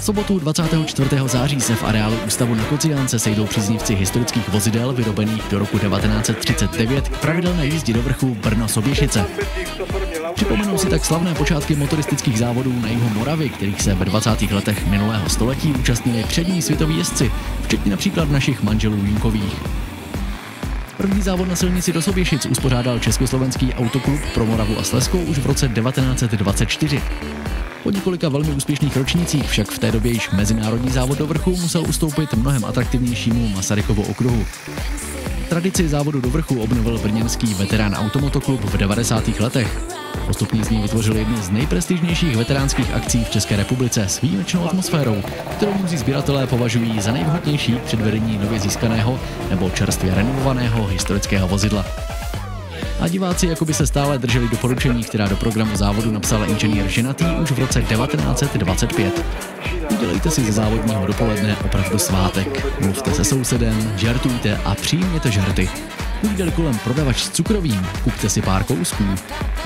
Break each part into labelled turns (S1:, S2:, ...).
S1: sobotu 24. září se v areálu Ústavu na Kociánce sejdou příznivci historických vozidel vyrobených do roku 1939 k pravidelné jízdě do vrchu Brno-Soběšice. Připomenou si tak slavné počátky motoristických závodů na jihu Moravy, kterých se ve 20. letech minulého století účastnili přední světoví jezdci, včetně například našich manželů Junkových. První závod na silnici do Soběšic uspořádal Československý autoklub pro Moravu a Slezskou už v roce 1924. Po několika velmi úspěšných ročnících však v té době již mezinárodní závod do vrchu musel ustoupit mnohem atraktivnějšímu Masarykovu okruhu. Tradici závodu do vrchu obnovil brněnský veterán Automotoklub v 90. letech. Postupně z něj vytvořil jednu z nejprestižnějších veteránských akcí v České republice s výjimečnou atmosférou, kterou mnozí sběratelé považují za nejvhodnější k předvedení nově získaného nebo čerstvě renovovaného historického vozidla. A diváci jakoby se stále drželi doporučení, která do programu závodu napsal inženýr Ženatý už v roce 1925. Udělejte si ze závodního dopoledne opravdu svátek. Mluvte se sousedem, žartujte a přijměte žarty. Ujdeli kolem prodavač s cukrovým, kupte si pár kousků,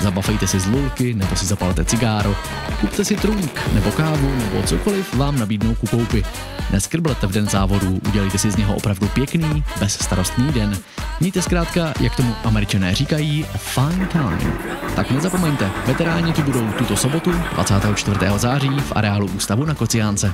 S1: zabafejte si z lulky nebo si zapalte cigáro, kupte si trunk nebo kávu nebo cokoliv vám nabídnou ku koupi. Neskrblete v den závodu, udělejte si z něho opravdu pěkný, bezstarostný den. Mějte zkrátka, jak tomu Američané říkají, a fine time. Tak nezapomeňte, veteráni tu budou tuto sobotu 24. září v areálu Ústavu na Kociánce.